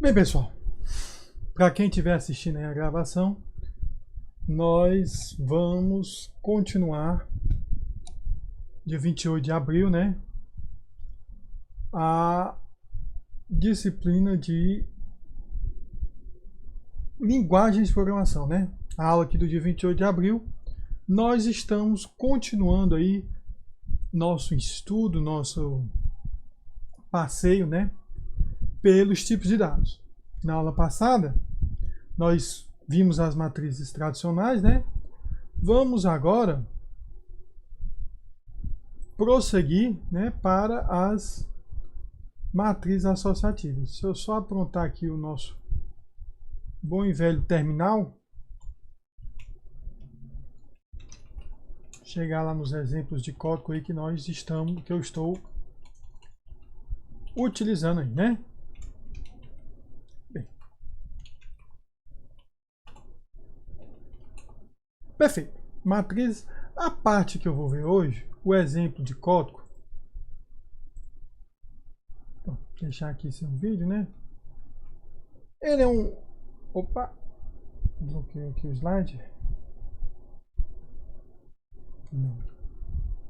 Bem, pessoal, para quem estiver assistindo aí a gravação, nós vamos continuar dia 28 de abril, né? A disciplina de linguagens de programação, né? A aula aqui do dia 28 de abril. Nós estamos continuando aí nosso estudo, nosso passeio, né? Pelos tipos de dados. Na aula passada, nós vimos as matrizes tradicionais, né? Vamos agora prosseguir, né, para as matrizes associativas. Se eu só aprontar aqui o nosso bom e velho terminal, chegar lá nos exemplos de código aí que eu estou utilizando aí, né? Bem. Perfeito. Matriz, a parte que eu vou ver hoje, o exemplo de código. Vou deixar aqui sem um vídeo, né? Ele é um... Opa! Bloqueei aqui o slide. Não.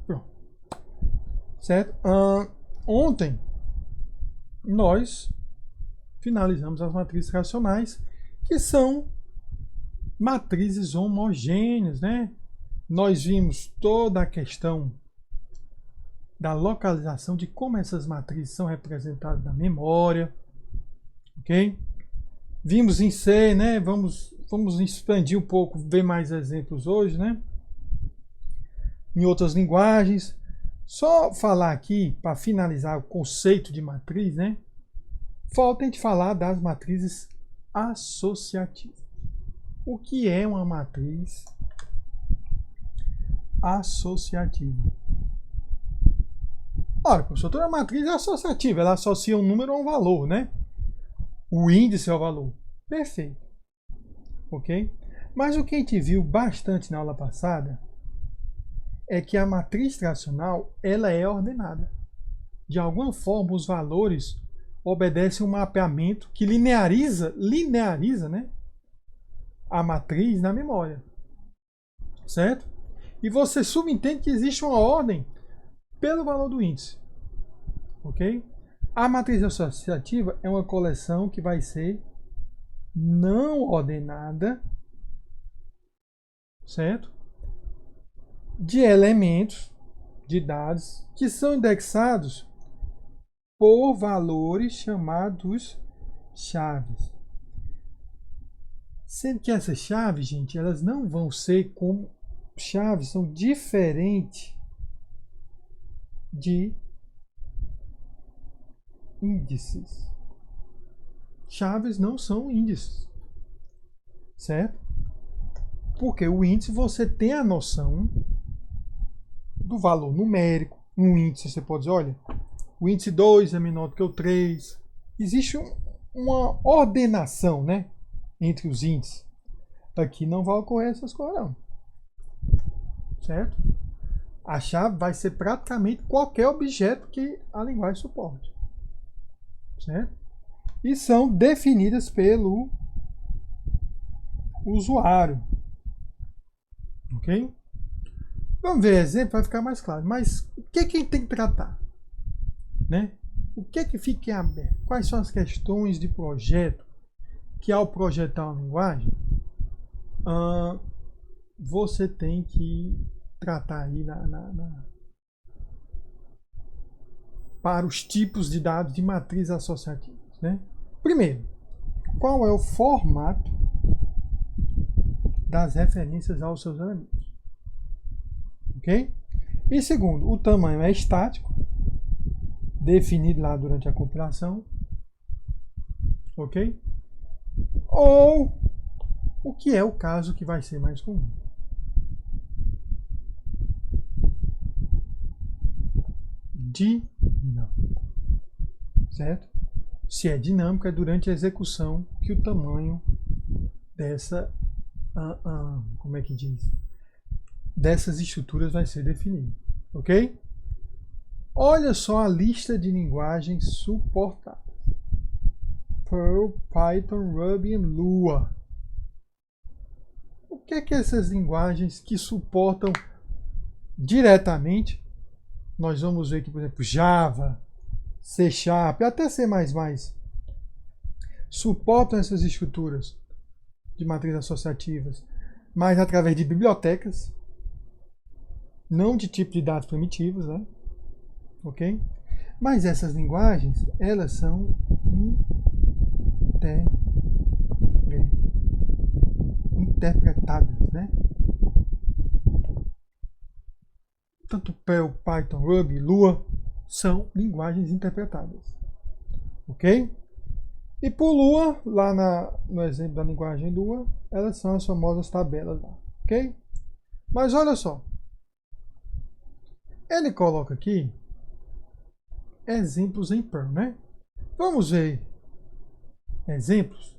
Pronto. Certo? Ontem nós finalizamos as matrizes racionais, que são matrizes homogêneas, né? Nós vimos toda a questão da localização, de como essas matrizes são representadas na memória, ok? Vimos em C, né? Vamos expandir um pouco, ver mais exemplos hoje, né? Em outras linguagens. Só falar aqui, para finalizar o conceito de matriz, né? Falta a gente falar das matrizes associativas. O que é uma matriz associativa? Ora, professor, toda matriz é associativa, ela associa um número a um valor, né? O índice é o valor. Perfeito. Ok? Mas o que a gente viu bastante na aula passada é que a matriz tradicional, ela é ordenada. De alguma forma, os valores obedecem um mapeamento que lineariza, né, a matriz na memória. Certo? E você subentende que existe uma ordem pelo valor do índice. Ok? A matriz associativa é uma coleção que vai ser não ordenada, certo? De elementos, de dados, que são indexados por valores chamados chaves. Sendo que essas chaves, gente, elas não vão ser como chaves, são diferentes de índices. Chaves não são índices, certo? Porque o índice você tem a noção do valor numérico. Um índice você pode dizer, olha, o índice 2 é menor do que o 3. Existe uma ordenação, né, entre os índices. Aqui não vai ocorrer essas coisas não. Certo? A chave vai ser praticamente qualquer objeto que a linguagem suporte. Certo? E são definidas pelo usuário. Ok? Vamos ver exemplo, vai ficar mais claro. Mas o que a gente tem que tratar? Né? O que fica em aberto? Quais são as questões de projeto que, ao projetar uma linguagem, você tem que tratar aí para os tipos de dados de matriz associativas, né? Primeiro, qual é o formato das referências aos seus elementos? Ok? E segundo, o tamanho é estático, definido lá durante a compilação, ok? Ou o que é o caso que vai ser mais comum? Dinâmico, certo? Se é dinâmico, é durante a execução que o tamanho dessa, como é que diz? Dessas estruturas vai ser definido, ok? Olha só a lista de linguagens suportadas. Perl, Python, Ruby e Lua. O que é que essas linguagens que suportam diretamente, nós vamos ver aqui, por exemplo, Java, C Sharp, até C++, suportam essas estruturas de matrizes associativas, mas através de bibliotecas, não de tipo de dados primitivos, né? Ok? Mas essas linguagens, elas são interpretadas, né? Tanto Perl, Python, Ruby, Lua são linguagens interpretadas, ok? E por Lua, lá no exemplo da linguagem Lua, elas são as famosas tabelas lá, ok? Mas olha só, ele coloca aqui exemplos em Perl, né? Vamos ver exemplos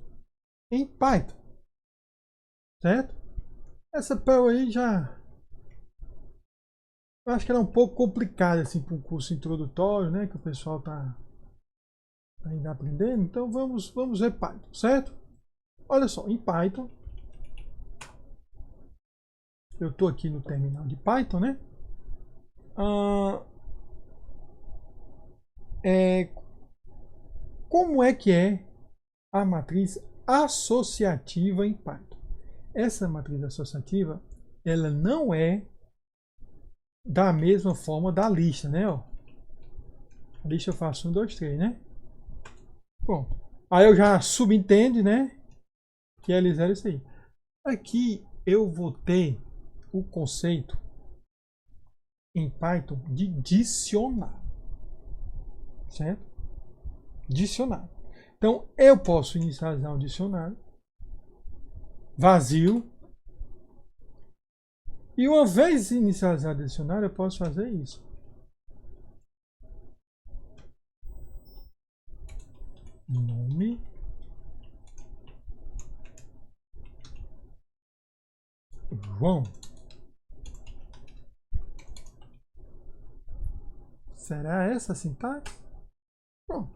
em Python, certo? Essa Perl aí já, eu acho que era um pouco complicada assim para um curso introdutório, né? Que o pessoal tá ainda aprendendo. Então vamos ver Python, certo? Olha só, em Python, eu estou aqui no terminal de Python, né? Como é que é a matriz associativa em Python? Essa matriz associativa, ela não é da mesma forma da lista, né? Ó, a lista eu faço 1, 2, 3, né? Bom, aí eu já subentendo, né? Que é L0 isso aí. Aqui eu vou ter o conceito em Python de dicionário, certo? Dicionário. Então eu posso inicializar um dicionário vazio e uma vez inicializado o dicionário eu posso fazer isso. Nome João. Será essa a sintaxe? Bom,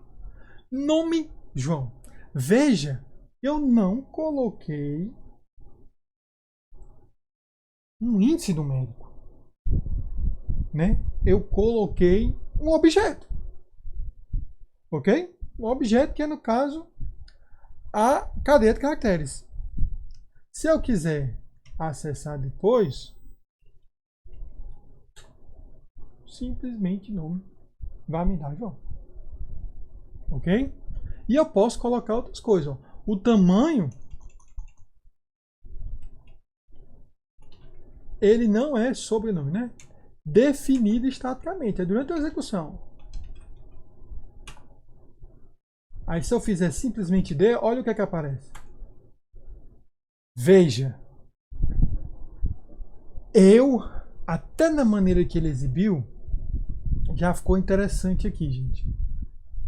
nome João. Veja, eu não coloquei um índice numérico, né? Eu coloquei um objeto, ok? Um objeto que é, no caso, a cadeia de caracteres. Se eu quiser acessar depois, simplesmente nome vai me dar João, ok? E eu posso colocar outras coisas. Ó. O tamanho, ele não é sobrenome, né? Definido estaticamente, é durante a execução. Aí se eu fizer simplesmente D, olha o que é que aparece. Veja, até na maneira que ele exibiu, já ficou interessante aqui, gente.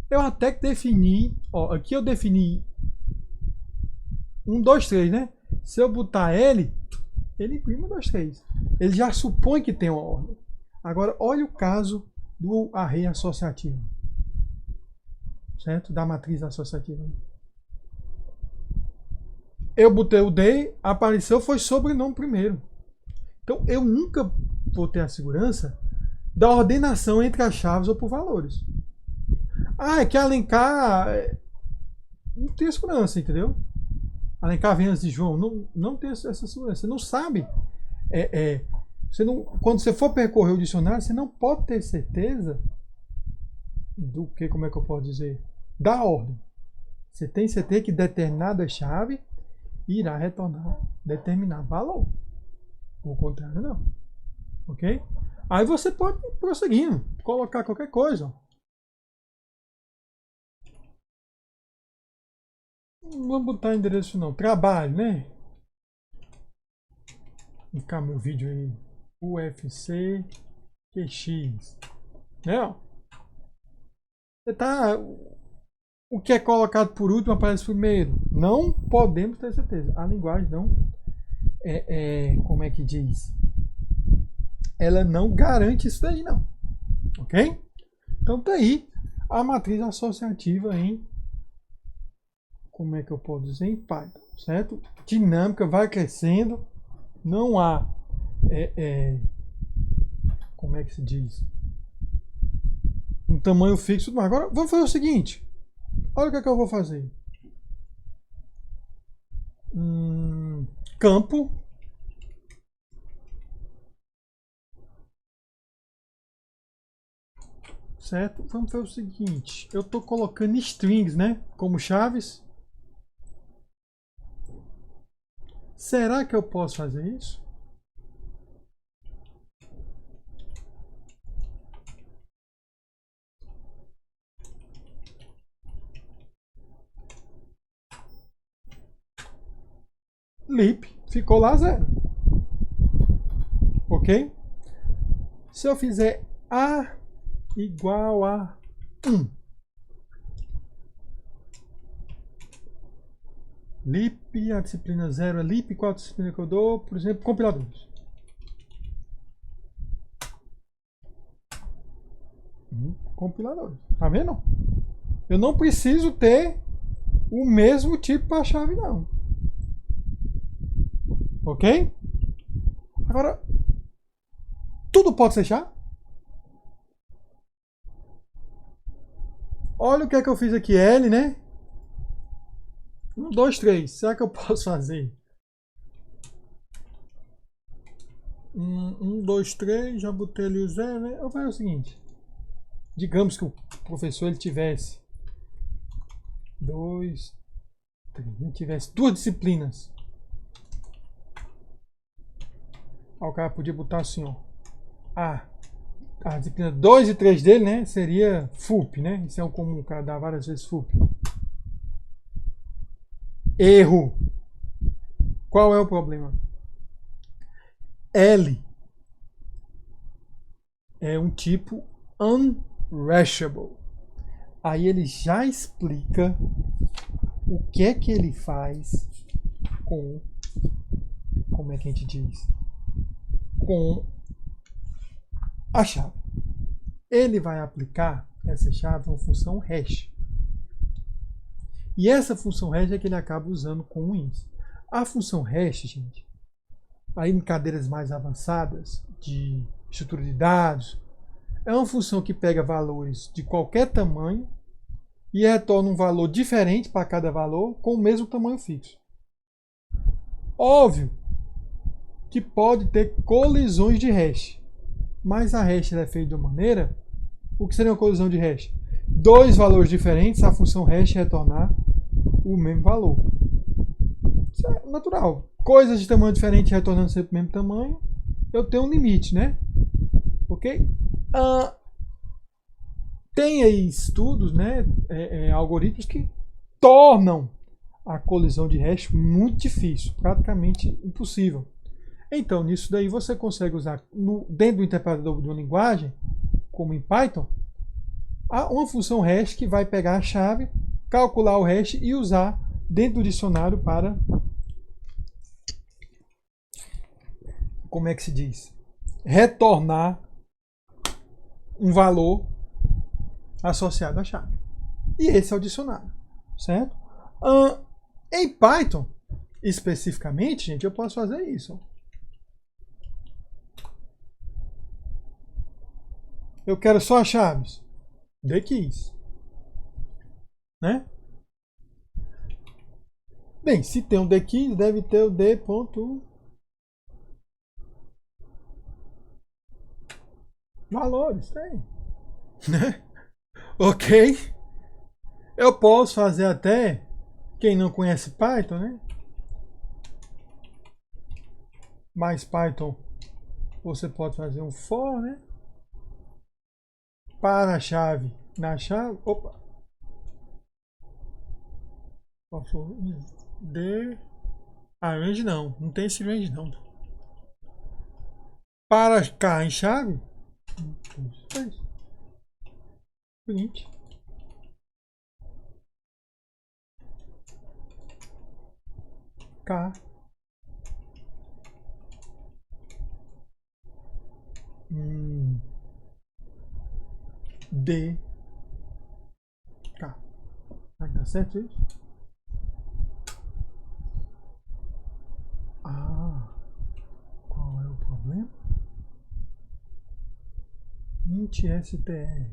Eu até que defini, ó, aqui eu defini 1, 2, 3, né? Se eu botar L, ele imprime 1, 2, 3. Ele já supõe que tem uma ordem. Agora, olha o caso do array associativo. Certo? Da matriz associativa. Eu botei o D, apareceu, foi sobrenome primeiro. Então, eu nunca vou ter a segurança da ordenação entre as chaves ou por valores. Ah, é que alencar... Não tem segurança, entendeu? Alencar vem antes de João. Não tem essa segurança. Você não sabe. Você não, quando você for percorrer o dicionário, você não pode ter certeza do que, como é que eu posso dizer? Da ordem. Você tem certeza que determinada chave irá retornar determinado valor. O contrário, não. Ok? Aí você pode ir prosseguindo, colocar qualquer coisa. Não vamos botar endereço não. Trabalho, né? Vou ficar meu vídeo aí. UFC QX. Né? Você tá... O que é colocado por último aparece primeiro. Não podemos ter certeza. A linguagem não como é que diz? Ela não garante isso daí, não. Ok? Então tá aí a matriz associativa em como é que eu posso dizer, em Python, certo? Dinâmica vai crescendo, não há, como é que se diz, um tamanho fixo. Mas agora vamos fazer o seguinte, olha o que é que eu vou fazer. Campo, certo? Vamos fazer o seguinte, eu estou colocando strings, né, como chaves. Será que eu posso fazer isso? Lip ficou lá 0. Ok? Se eu fizer A igual a 1, lip, a disciplina 0 é lip, qual a disciplina que eu dou? Por exemplo, compiladores. Compiladores. Tá vendo? Eu não preciso ter o mesmo tipo para a chave, não. Ok? Agora, tudo pode ser chave? Olha o que é que eu fiz aqui, L, né? 1, 2, 3. Será que eu posso fazer? 1, 2, 3, já botei ali o 0, né? Eu vou fazer o seguinte. Digamos que o professor ele tivesse 2, 3, ele tivesse 2 disciplinas. Aí o cara podia botar assim, ó. A disciplina 2 e 3 dele, né? Seria FUP, né? Isso é um comum, o cara dá várias vezes FUP. Erro. Qual é o problema? L é um tipo unhashable. Aí ele já explica o que é que ele faz com, como é que a gente diz, com a chave. Ele vai aplicar essa chave uma função hash. E essa função hash é que ele acaba usando com o índice. A função hash, gente, aí em cadeiras mais avançadas de estrutura de dados, é uma função que pega valores de qualquer tamanho e retorna um valor diferente para cada valor com o mesmo tamanho fixo. Óbvio que pode ter colisões de hash, mas a hash é feita de uma maneira, o que seria uma colisão de hash? 2 valores diferentes, a função hash retornar o mesmo valor. Isso é natural. Coisas de tamanho diferente retornando sempre o mesmo tamanho, eu tenho um limite, né? Ok? Tem aí estudos, né, algoritmos que tornam a colisão de hash muito difícil, praticamente impossível. Então, nisso daí você consegue usar dentro do interpretador de uma linguagem, como em Python, uma função hash que vai pegar a chave, calcular o hash e usar dentro do dicionário para, como é que se diz, retornar um valor associado à chave. E esse é o dicionário, certo? Em Python, especificamente, gente, eu posso fazer isso. Eu quero só as chaves. The keys. Né? Bem, se tem um the keys, deve ter o d ponto valores. Tem. Né? Ok? Eu posso fazer até, quem não conhece Python, né? Mas Python, você pode fazer um for, né? Para a chave, na chave, opa. De range não tem esse range não. Para cá em chave, print. K. D. K. Vai dar certo isso? int str.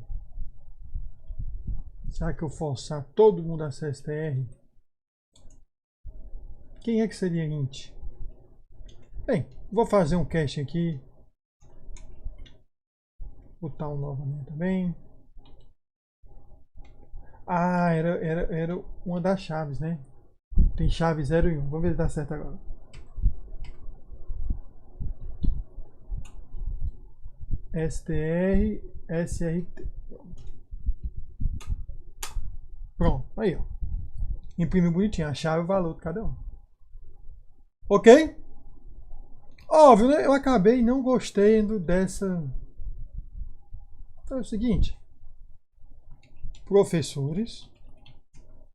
Será que eu forçar todo mundo a ser str? Quem é que seria int? Bem, vou fazer um cache aqui. Botar um novamente também. Ah, era uma das chaves, né? Tem chave 0 e 1. Vamos ver se dá certo agora. str, srt. Pronto, aí ó. Imprimiu bonitinho a chave e o valor de cada um. Ok? Óbvio, né? Eu acabei não gostando dessa. Então é o seguinte. Professores.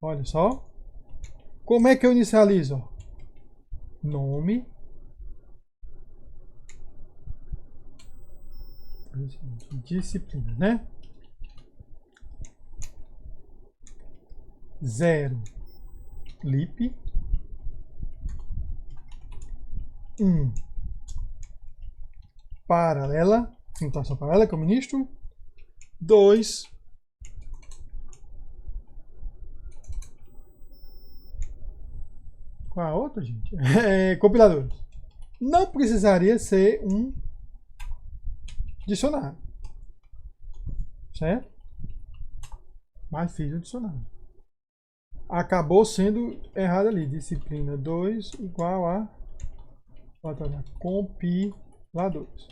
Olha só. Como é que eu inicializo? Nome. Disciplina, né? 0 lip 1 paralela, notação paralela que é o ministro, 2 qual a outra, gente? Compiladores. Não precisaria ser um dicionário, certo? Mas fiz o dicionário. Acabou sendo errado ali. Disciplina 2 igual a compiladores.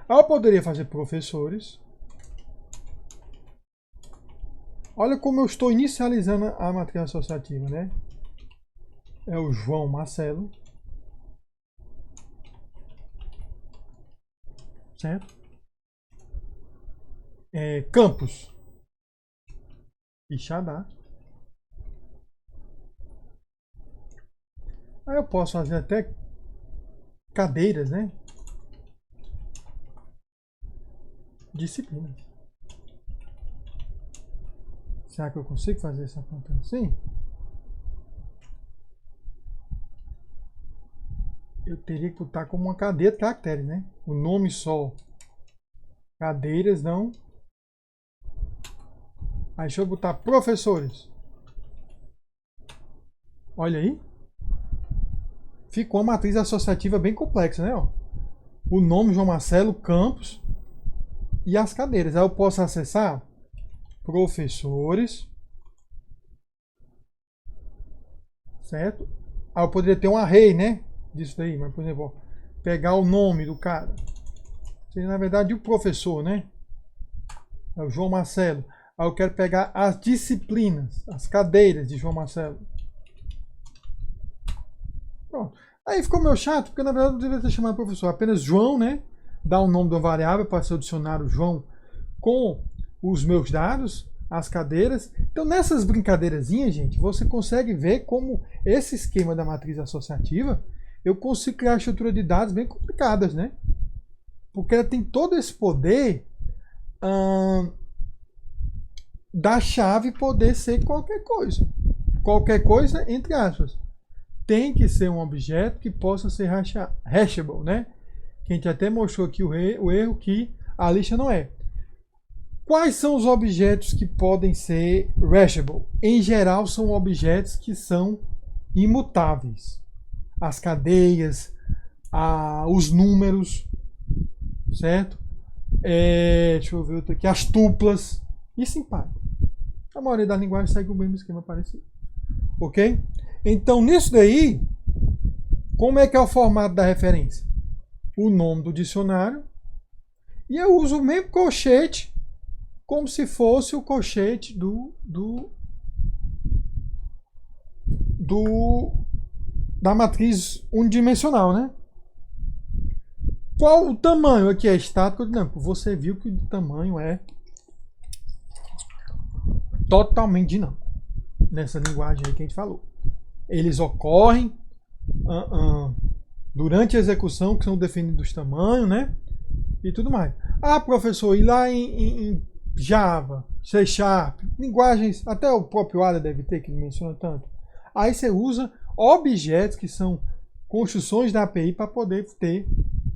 Aí eu poderia fazer professores. Olha como eu estou inicializando a matriz associativa, né? É o João Marcelo. Certo? Campus. Ixadá. Aí eu posso fazer até cadeiras, né? Disciplinas. Será que eu consigo fazer essa conta assim? Eu teria que botar como uma cadeia de caracteres, né? O nome só. Cadeiras não. Aí deixa eu botar professores. Olha aí. Ficou uma matriz associativa bem complexa, né? Ó. O nome João Marcelo, campus e as cadeiras. Aí eu posso acessar professores, certo? Aí eu poderia ter um array, né? Disso daí, mas por exemplo, ó, pegar o nome do cara. Seria na verdade o professor, né? É o João Marcelo. Aí eu quero pegar as disciplinas, as cadeiras de João Marcelo. Pronto. Aí ficou meio chato, porque na verdade eu deveria ter chamado professor apenas João, né? Dar o nome de uma variável para ser o dicionário João com os meus dados, as cadeiras. Então nessas brincadeirazinhas, gente, você consegue ver como esse esquema da matriz associativa, eu consigo criar estrutura de dados bem complicadas, né? Porque ela tem todo esse poder da chave poder ser qualquer coisa. Qualquer coisa, entre aspas. Tem que ser um objeto que possa ser hashable, né? Que a gente até mostrou aqui o erro que a lista não é. Quais são os objetos que podem ser hashable? Em geral, são objetos que são imutáveis. As cadeias, os números, certo? Deixa eu ver outro aqui. As tuplas e simpático. A maioria da linguagem segue o mesmo esquema parecido. Ok? Então, nisso daí, como é que é o formato da referência? O nome do dicionário. E eu uso o mesmo colchete como se fosse o colchete da matriz unidimensional, né? Qual o tamanho aqui é estático ou dinâmico? Você viu que o tamanho é totalmente dinâmico. Nessa linguagem aí que a gente falou. Eles ocorrem durante a execução, que são definidos tamanhos, né? E tudo mais. Ah, professor, e lá em Java, C Sharp, linguagens, até o próprio Ada deve ter, que não menciona tanto. Aí você usa objetos que são construções da API para poder ter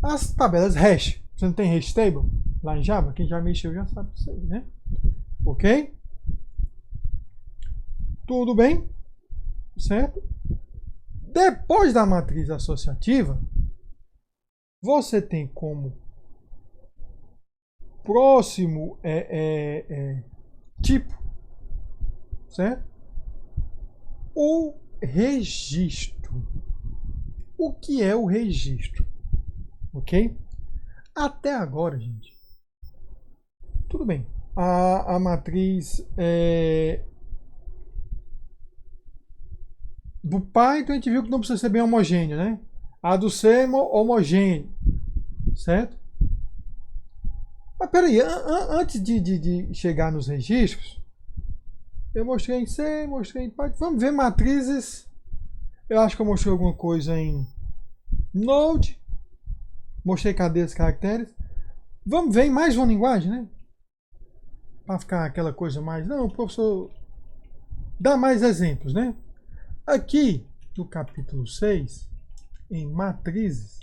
as tabelas hash. Você não tem hash table? lá em Java. Quem já mexeu já sabe disso aí, né? Ok? Tudo bem? Certo? Depois da matriz associativa, você tem como próximo tipo, certo? O registro. O que é o registro? Ok? Até agora, gente, tudo bem. A matriz do Python a gente viu que não precisa ser bem homogêneo, né? A do C é homogêneo, certo? Mas peraí, antes de chegar nos registros, eu mostrei em C, mostrei em Python. Vamos ver matrizes. Eu acho que eu mostrei alguma coisa em Node. Mostrei cadeias de caracteres. Vamos ver em mais uma linguagem, né? Para ficar aquela coisa mais... Não, professor, dá mais exemplos, né? Aqui, no capítulo 6, em matrizes,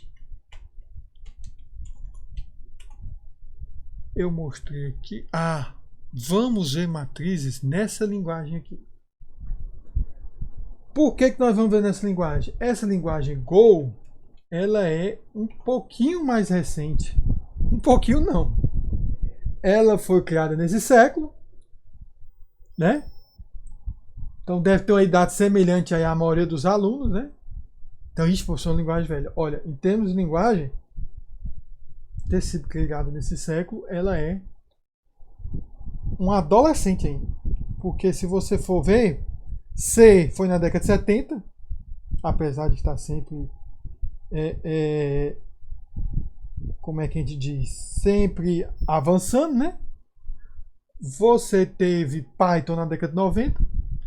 eu mostrei aqui... vamos ver matrizes nessa linguagem aqui. Por que nós vamos ver nessa linguagem? Essa linguagem Go, ela é um pouquinho mais recente. Um pouquinho não. Ela foi criada nesse século, né? Então deve ter uma idade semelhante aí à maioria dos alunos, né? Então isso por ser uma linguagem velha. Olha, em termos de linguagem, ter sido criada nesse século, ela é um adolescente ainda. Porque se você for ver, C foi na década de 70, apesar de estar sempre como é que a gente diz? Sempre avançando, né? Você teve Python na década de 90.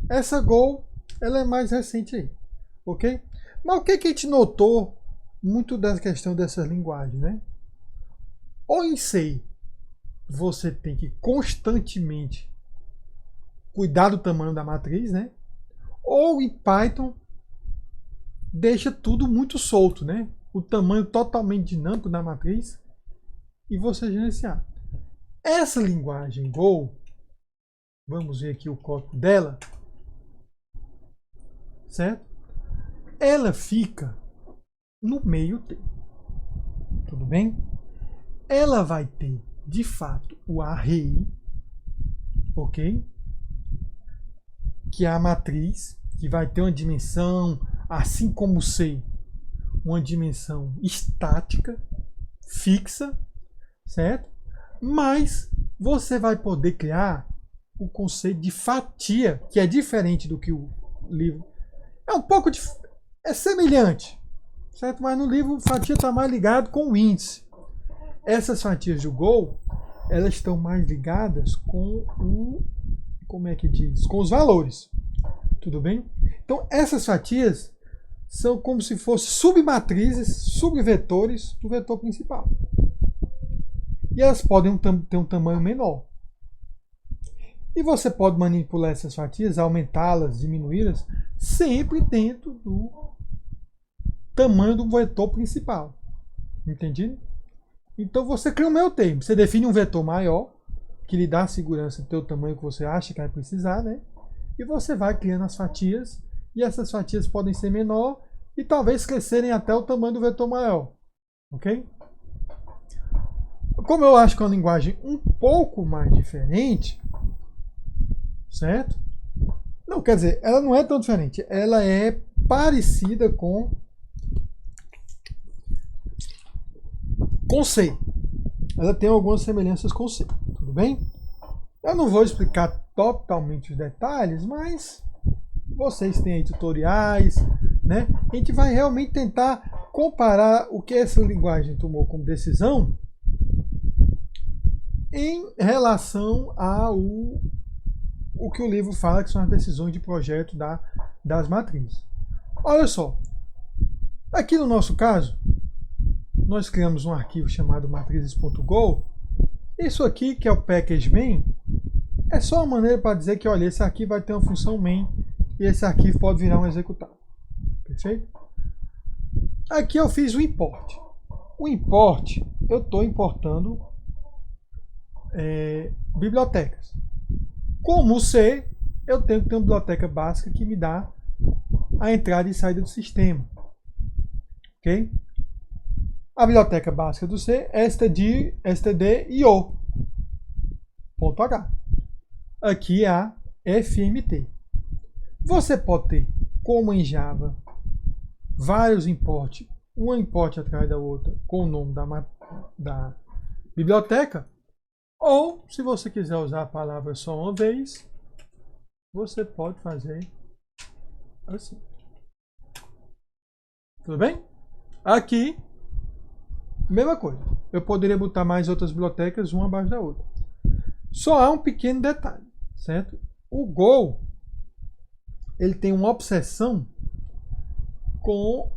Essa Go, ela é mais recente aí, ok? Mas o que a gente notou muito da questão dessas linguagens, né? Ou em C, você tem que constantemente cuidar do tamanho da matriz, né? Ou em Python, deixa tudo muito solto, né? O tamanho totalmente dinâmico da matriz e você gerenciar. Essa linguagem Go, vamos ver aqui o código dela, certo? Ela fica no meio termo, tudo bem? Ela vai ter, de fato, o array, ok? Que é a matriz, que vai ter uma dimensão, assim como o C, uma dimensão estática, fixa, certo? Mas você vai poder criar o conceito de fatia, que é diferente do que o livro. É um pouco é semelhante, certo? Mas no livro fatia está mais ligado com o índice. Essas fatias do Go, elas estão mais ligadas com o, como é que diz? Com os valores. Tudo bem? Então essas fatias são como se fossem submatrizes, subvetores do vetor principal. E elas podem ter um tamanho menor. E você pode manipular essas fatias, aumentá-las, diminuí-las, sempre dentro do tamanho do vetor principal. Entendido? Então você cria um meio termo. Você define um vetor maior, que lhe dá segurança do teu tamanho que você acha que vai precisar, né? E você vai criando as fatias, e essas fatias podem ser menor e talvez crescerem até o tamanho do vetor maior. Ok? Como eu acho que é uma linguagem um pouco mais diferente, certo? Não, quer dizer, ela não é tão diferente. Ela é parecida com C. Ela tem algumas semelhanças com C. Tudo bem? Eu não vou explicar totalmente os detalhes, mas vocês têm aí tutoriais, né? A gente vai realmente tentar comparar o que essa linguagem tomou como decisão em relação ao o que o livro fala que são as decisões de projeto das matrizes. Olha só, aqui no nosso caso, nós criamos um arquivo chamado matrizes.go. Isso aqui, que é o package main, é só uma maneira para dizer que, olha, esse arquivo vai ter uma função main e esse arquivo pode virar um executável. Perfeito? Aqui eu fiz o import. O import, eu estou importando bibliotecas. Como o C, eu tenho que ter uma biblioteca básica que me dá a entrada e saída do sistema. Ok? A biblioteca básica do C é std.io. Ponto H. Aqui é a FMT. Você pode ter, como em Java, vários imports, uma import atrás da outra, com o nome da biblioteca. Ou, se você quiser usar a palavra só uma vez, você pode fazer assim. Tudo bem? Aqui, mesma coisa. Eu poderia botar mais outras bibliotecas, uma abaixo da outra. Só há um pequeno detalhe, certo? O Go, ele tem uma obsessão com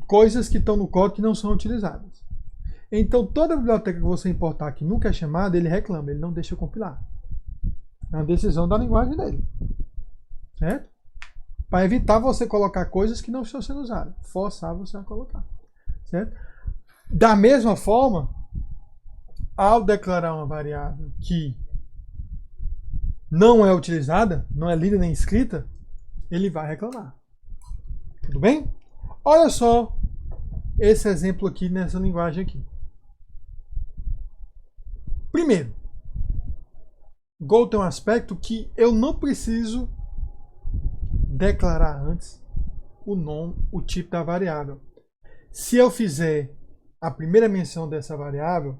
coisas que estão no código que não são utilizadas. Então, toda biblioteca que você importar que nunca é chamada, ele reclama, ele não deixa compilar. É uma decisão da linguagem dele. Certo? Para evitar você colocar coisas que não estão sendo usadas. Forçar você a colocar. Certo? Da mesma forma, ao declarar uma variável que não é utilizada, não é lida nem escrita, ele vai reclamar. Tudo bem? Olha só esse exemplo aqui nessa linguagem aqui. Primeiro, Go tem um aspecto que eu não preciso declarar antes o nome, o tipo da variável. Se eu fizer a primeira menção dessa variável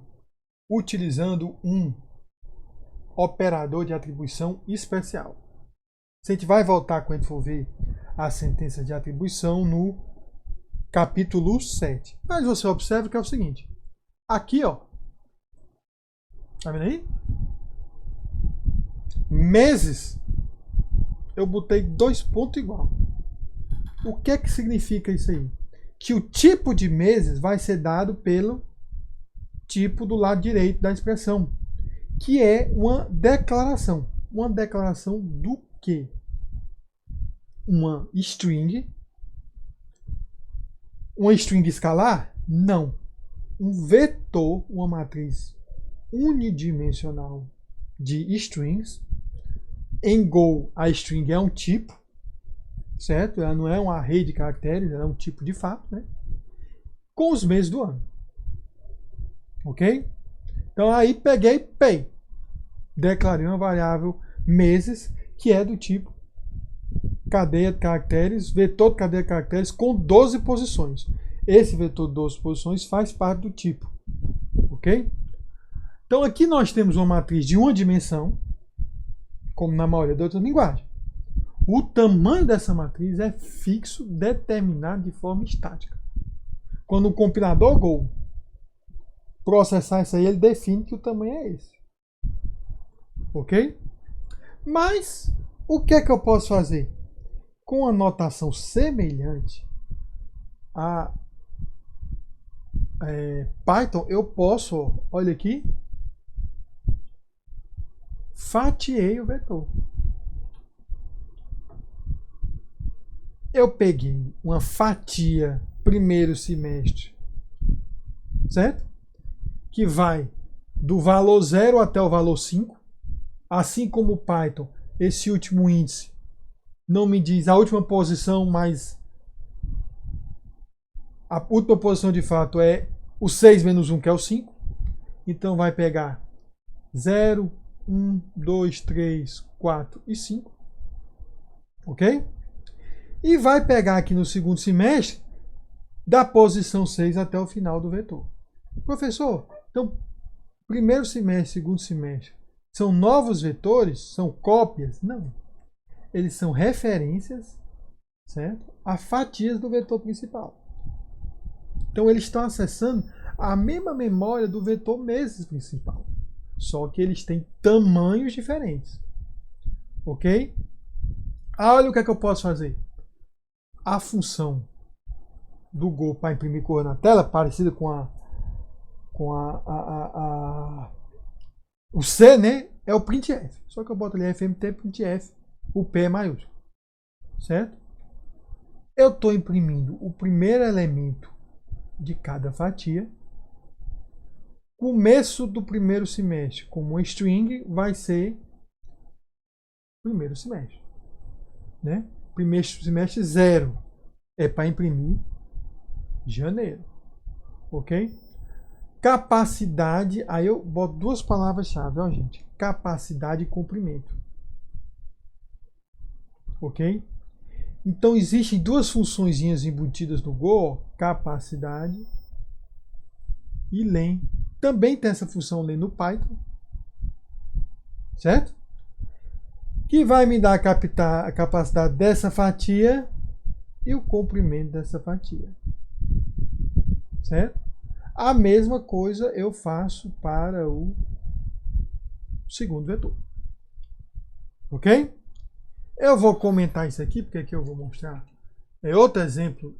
utilizando um operador de atribuição especial. A gente vai voltar quando for ver a sentença de atribuição no capítulo 7. Mas você observa que é o seguinte. Aqui, ó. Tá vendo aí? Meses. Eu botei 2 pontos igual. O que é que significa isso aí? Que o tipo de meses vai ser dado pelo tipo do lado direito da expressão, que é uma declaração. Uma declaração do quê? Uma string. Uma string escalar? Não. Um vetor, uma matriz unidimensional de strings. Em Go, a string é um tipo, certo? Ela não é um array de caracteres, ela é um tipo de fato, né? Com os meses do ano. Ok? Então aí peguei pay. Declarei uma variável meses, que é do tipo cadeia de caracteres, vetor de cadeia de caracteres com 12 posições. Esse vetor de 12 posições faz parte do tipo. Ok? Então aqui nós temos uma matriz de uma dimensão, como na maioria das outras linguagens. O tamanho dessa matriz é fixo, determinado de forma estática. Quando o compilador Go processar isso aí, ele define que o tamanho é esse. Ok? Mas, o que é que eu posso fazer? Com a notação semelhante a Python, eu posso, olha aqui, fatiei o vetor. Eu peguei uma fatia primeiro semestre, certo? Que vai do valor 0 até o valor 5. Assim como o Python, esse último índice não me diz a última posição, mas a última posição de fato é o 6 menos 1, que é o 5. Então vai pegar 0, 1, 2, 3, 4 e 5. Ok? E vai pegar aqui no segundo semestre da posição 6 até o final do vetor. Professor, então primeiro semestre, segundo semestre, são novos vetores? São cópias? Não. Eles são referências, certo? A fatias do vetor principal. Então eles estão acessando a mesma memória do vetor meses principal. Só que eles têm tamanhos diferentes. Ok? Olha o que é que eu posso fazer. A função do Go para imprimir cor na tela, parecida com o C, né? É o printf. Só que eu boto ali fmt printf, o P é maiúsculo. Certo? Eu estou imprimindo o primeiro elemento de cada fatia. começo do primeiro semestre como string vai ser primeiro semestre, né? Primeiro semestre 0 é para imprimir janeiro, ok? Capacidade, aí eu boto duas palavras-chave, ó, gente. Capacidade e comprimento, ok? Então existem duas funçõezinhas embutidas no Go, capacidade e len. Também tem essa função len no Python, certo? Que vai me dar a capacidade dessa fatia e o comprimento dessa fatia, certo? A mesma coisa eu faço para o segundo vetor, ok? Eu vou comentar isso aqui, porque aqui eu vou mostrar outro exemplo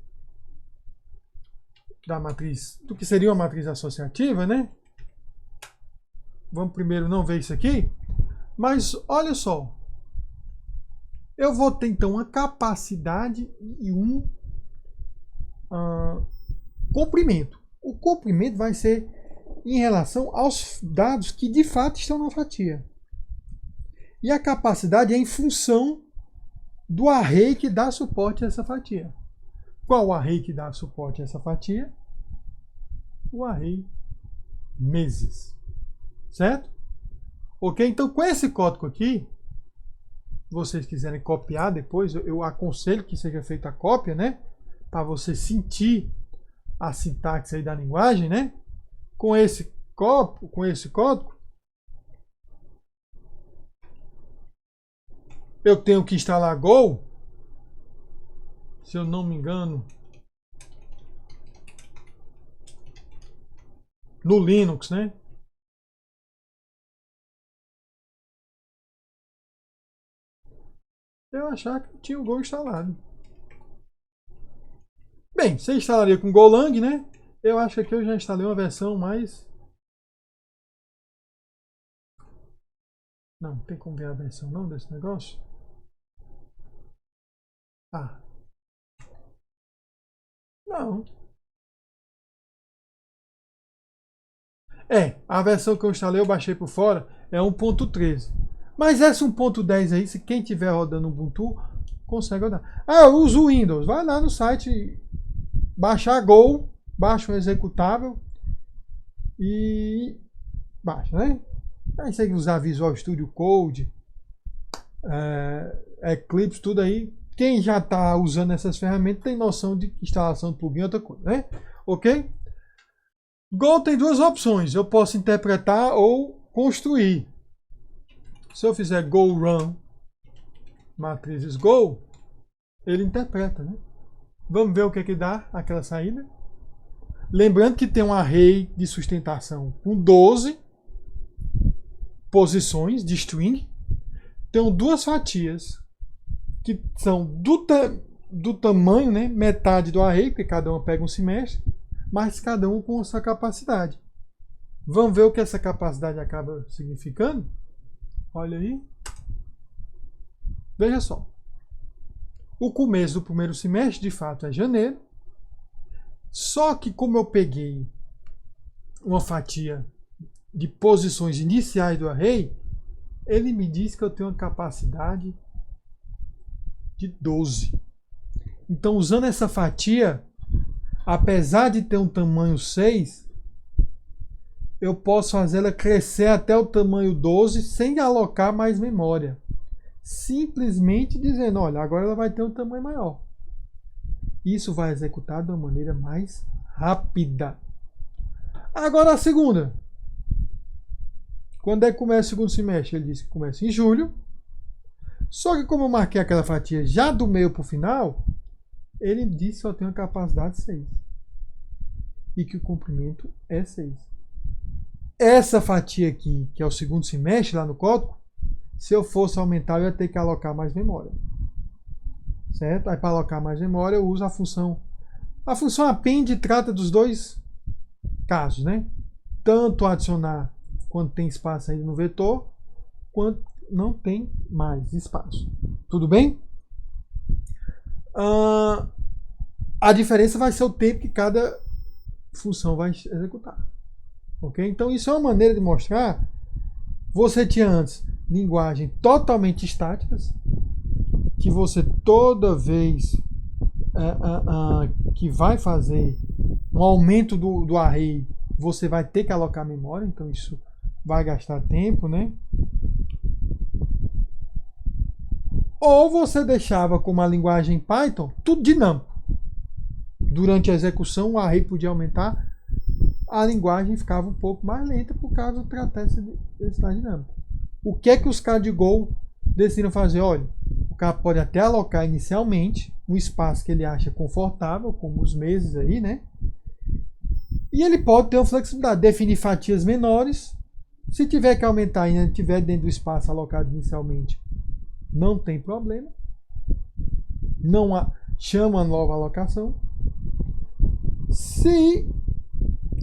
da matriz, do que seria uma matriz associativa, né? Vamos primeiro não ver isso aqui, mas olha só, eu vou ter então uma capacidade e um comprimento. O comprimento vai ser em relação aos dados que de fato estão na fatia. E a capacidade é em função do array que dá suporte a essa fatia. Qual o array que dá suporte a essa fatia? O array meses. Certo? Ok? Então, com esse código aqui, vocês quiserem copiar depois, eu aconselho que seja feita a cópia, né? Para você sentir a sintaxe aí da linguagem, né? Com esse código, eu tenho que instalar Go, se eu não me engano, no Linux, né? Eu achava que tinha o Go instalado. Bem, você instalaria com Golang, né? Eu acho que aqui eu já instalei uma versão mais... Não tem como ver a versão não desse negócio. Ah. Não. A versão que eu instalei, eu baixei por fora, é 1.13. Mas essa 1.10 aí, se quem tiver rodando Ubuntu, consegue rodar. Ah, eu uso o Windows. Vai lá no site, baixar Go, baixa um executável e baixa, né? Aí você usar Visual Studio Code, Eclipse, tudo aí. Quem já está usando essas ferramentas tem noção de instalação de plugin, outra coisa, né? Ok? Go tem duas opções. Eu posso interpretar ou construir. Se eu fizer Go Run matrizes Go, ele interpreta, né? Vamos ver o que dá aquela saída. Lembrando que tem um array de sustentação com 12 posições de string. Tem duas fatias que são do tamanho, né? Metade do array, porque cada uma pega um semestre, mas cada um com a sua capacidade. Vamos ver o que essa capacidade acaba significando? Olha aí. Veja só. O começo do primeiro semestre, de fato, é janeiro. Só que como eu peguei uma fatia de posições iniciais do array, ele me diz que eu tenho uma capacidade de 12. Então, usando essa fatia, apesar de ter um tamanho 6, eu posso fazer ela crescer até o tamanho 12 sem alocar mais memória. Simplesmente dizendo, olha, agora ela vai ter um tamanho maior. Isso vai executar de uma maneira mais rápida. Agora a segunda. Quando é que começa o segundo semestre? Ele disse que começa em julho. Só que como eu marquei aquela fatia já do meio para o final, ele disse que só tem uma capacidade de 6. E que o comprimento é 6. Essa fatia aqui, que é o segundo semestre lá no código, se eu fosse aumentar, eu ia ter que alocar mais memória. Certo? Aí para alocar mais memória, eu uso a função. A função append trata dos dois casos, né? Tanto adicionar quando tem espaço ainda no vetor, quanto não tem mais espaço. Tudo bem? A diferença vai ser o tempo que cada função vai executar. Ok? Então isso é uma maneira de mostrar. Você tinha antes linguagem totalmente estáticas, que você toda vez que vai fazer um aumento do array, você vai ter que alocar memória, então isso vai gastar tempo, né? Ou você deixava como a linguagem Python tudo dinâmico. Durante a execução o array podia aumentar, a linguagem ficava um pouco mais lenta por causa do tratar-se da dinâmica. O que é que os caras de Go decidiram fazer? Olha, o cara pode até alocar inicialmente um espaço que ele acha confortável, como os meses aí, né? E ele pode ter uma flexibilidade, definir fatias menores. Se tiver que aumentar e estiver dentro do espaço alocado inicialmente, não tem problema. Não chama a nova alocação. Se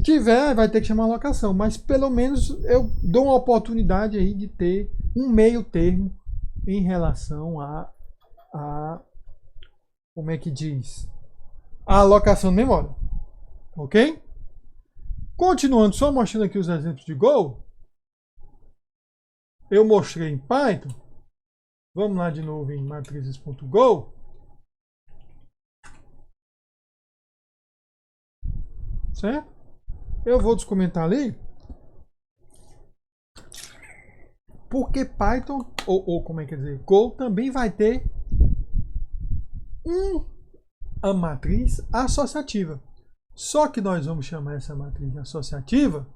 tiver, vai ter que chamar a alocação. Mas pelo menos eu dou uma oportunidade aí de ter um meio termo em relação a como é que diz? A alocação de memória. Ok? Continuando, só mostrando aqui os exemplos de Go. Eu mostrei em Python. Vamos lá de novo em matrizes.go. Certo? Eu vou descomentar ali. Porque Python, ou como é que dizer, Go também vai ter uma matriz associativa. Só que nós vamos chamar essa matriz associativa,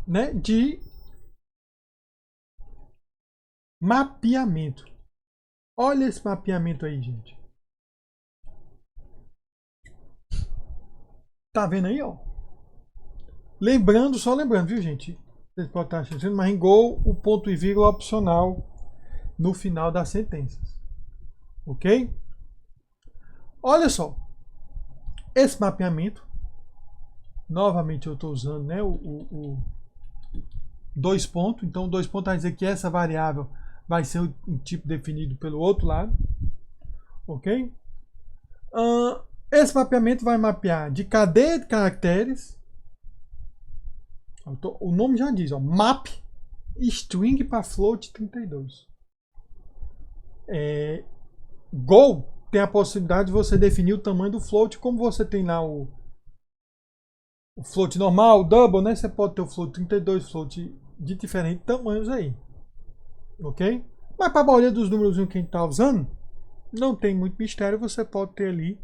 né, de mapeamento. Olha esse mapeamento aí, gente. Tá vendo aí, ó? Lembrando, só lembrando, viu, gente? Vocês podem estar achando, mas em Go, o ponto e vírgula opcional no final das sentenças. Ok? Olha só. Esse mapeamento, novamente eu estou usando, né, o dois pontos. Então, dois pontos vai dizer que essa variável vai ser um tipo definido pelo outro lado. Ok? Esse mapeamento vai mapear de cadeia de caracteres. O nome já diz, ó, map string para float 32. Go tem a possibilidade de você definir o tamanho do float, como você tem lá o float normal, o double, né? Você pode ter o float 32, float de diferentes tamanhos aí. Ok? Mas para a maioria dos números que a gente está usando, não tem muito mistério, você pode ter ali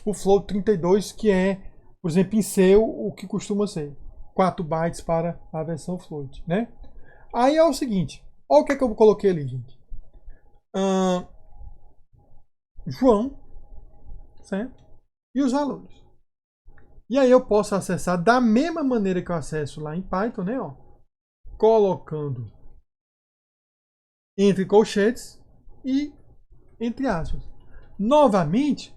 o float 32, que é, por exemplo, em C, o que costuma ser 4 bytes para a versão float, né? Aí é o seguinte, olha o que é que eu coloquei ali, gente. João, certo? E os valores. E aí eu posso acessar da mesma maneira que eu acesso lá em Python, né? Ó, colocando entre colchetes e entre aspas. Novamente,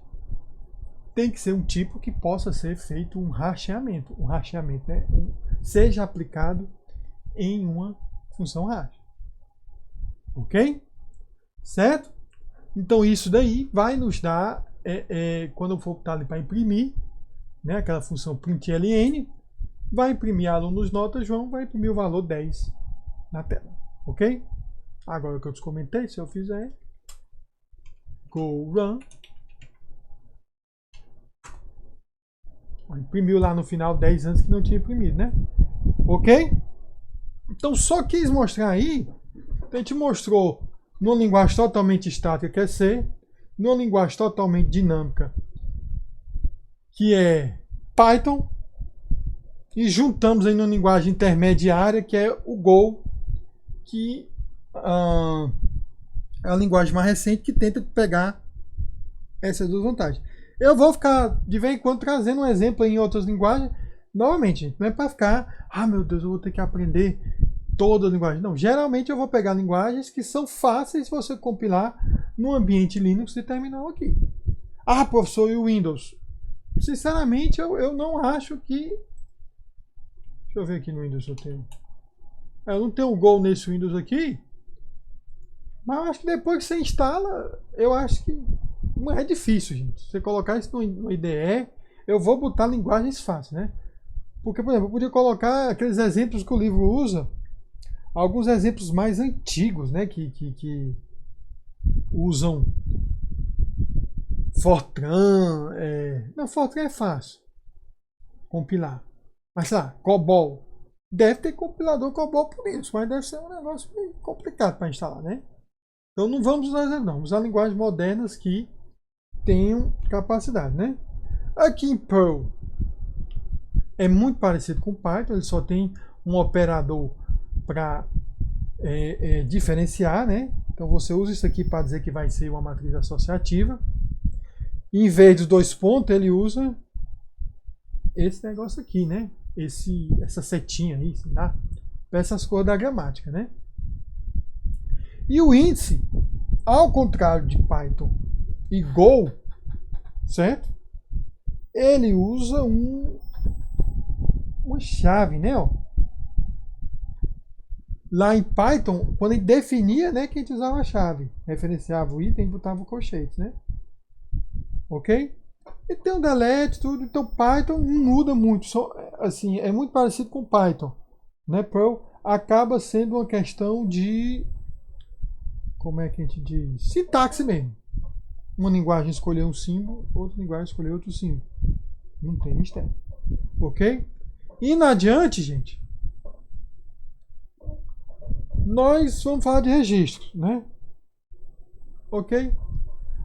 tem que ser um tipo que possa ser feito um hasteamento. Um hasteamento, né? Seja aplicado em uma função hash. Ok? Certo? Então isso daí vai nos dar, quando eu for estar ali para imprimir, né, aquela função println, vai imprimir alunos notas, João vai imprimir o valor 10 na tela. Ok? Agora que eu te comentei, se eu fizer go run, imprimiu lá no final 10 antes que não tinha imprimido, né? Ok? Então só quis mostrar aí, a gente mostrou numa linguagem totalmente estática, que é C, numa linguagem totalmente dinâmica, que é Python, e juntamos aí numa linguagem intermediária, que é o Go, que é a linguagem mais recente que tenta pegar essas duas vantagens. Eu vou ficar de vez em quando trazendo um exemplo em outras linguagens. Novamente, não é para ficar, meu Deus, eu vou ter que aprender toda a linguagem. Não, geralmente eu vou pegar linguagens que são fáceis você compilar no ambiente Linux e terminal aqui. Professor, e o Windows? Sinceramente, eu não acho que... Deixa eu ver aqui no Windows se eu tenho. Eu não tenho o Go nesse Windows aqui. Mas eu acho que depois que você instala, eu acho que não é difícil, gente. Você colocar isso no IDE, eu vou botar linguagens fáceis, né? Porque, por exemplo, eu podia colocar aqueles exemplos que o livro usa, alguns exemplos mais antigos, né? Que usam Fortran. Não, Fortran é fácil compilar. Mas sei lá, COBOL. Deve ter compilador COBOL por isso, mas deve ser um negócio meio complicado para instalar, né? Então não vamos usar exemplo, não. Vamos usar linguagens modernas que tenham capacidade, né? Aqui em Perl é muito parecido com Python, ele só tem um operador para diferenciar, né? Então você usa isso aqui para dizer que vai ser uma matriz associativa. Em vez dos 2 pontos, ele usa esse negócio aqui, né? Essa setinha aí, sei lá, para essas cores da gramática, né? E o índice, ao contrário de Python e Go, certo? Ele usa uma chave, né? Ó. Lá em Python, quando ele definia, né, que a gente usava a chave, referenciava o item e botava o colchete, né? Ok? E tem um delete, tudo. Então Python não muda muito, só, assim, é muito parecido com Python, né? Perl acaba sendo uma questão de, como é que a gente diz? Sintaxe mesmo. Uma linguagem escolher um símbolo, outra linguagem escolher outro símbolo. Não tem mistério. Ok? Indo adiante, gente, nós vamos falar de registros, né? Ok?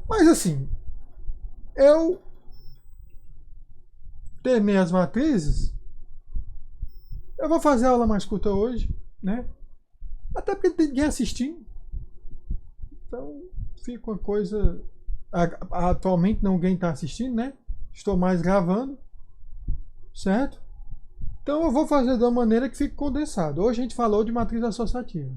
Mas assim, eu terminei as matrizes. Eu vou fazer a aula mais curta hoje, né? Até porque não tem ninguém assistindo. Então, fica uma coisa... Atualmente ninguém está assistindo, né? Estou mais gravando, certo? Então eu vou fazer de uma maneira que fique condensado. Hoje a gente falou de matriz associativa.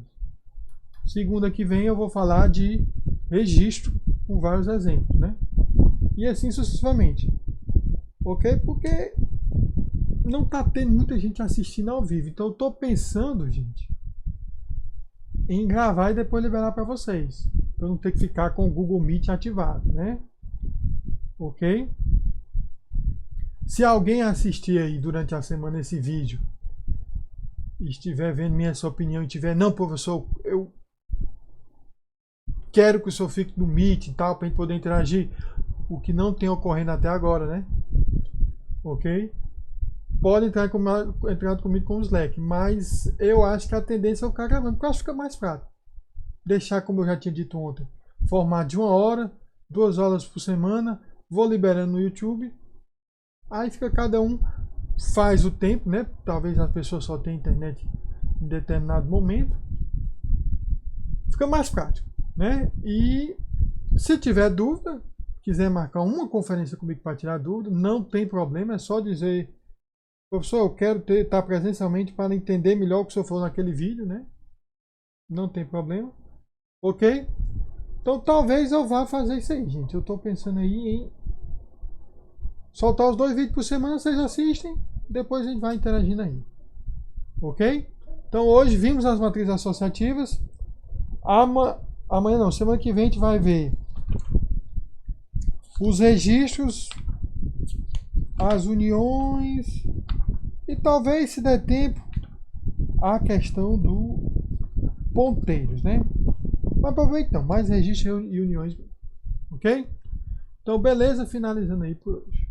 Segunda que vem eu vou falar de registro com vários exemplos, né? E assim sucessivamente. Ok? Porque não está tendo muita gente assistindo ao vivo. Então eu estou pensando, gente, em gravar e depois liberar para vocês. Para não ter que ficar com o Google Meet ativado, né? Ok? Se alguém assistir aí durante a semana esse vídeo e estiver vendo minha opinião e tiver, não, professor, eu quero que o senhor fique no Meet e tal, para a gente poder interagir, o que não tem ocorrendo até agora, né? Ok? Pode entrar comigo com o Slack, mas eu acho que a tendência é eu ficar gravando, porque eu acho que fica mais prático. Deixar, como eu já tinha dito ontem, formato de 1 hora, 2 horas por semana, vou liberando no YouTube. Aí fica cada um, faz o tempo, né? Talvez as pessoas só tenham internet em determinado momento. Fica mais prático, né? E se tiver dúvida, quiser marcar uma conferência comigo para tirar dúvida, não tem problema, é só dizer, professor, eu quero estar presencialmente para entender melhor o que o senhor falou naquele vídeo, né? Não tem problema. Ok? Então talvez eu vá fazer isso aí, gente. Eu estou pensando aí em soltar os 2 vídeos por semana, vocês assistem, depois a gente vai interagindo aí. Ok? Então hoje vimos as matrizes associativas. Amanhã não, semana que vem a gente vai ver os registros, as uniões e talvez, se der tempo, a questão do ponteiros, né? Mas provavelmente não, mais registros e uniões. Ok? Então beleza, finalizando aí por hoje.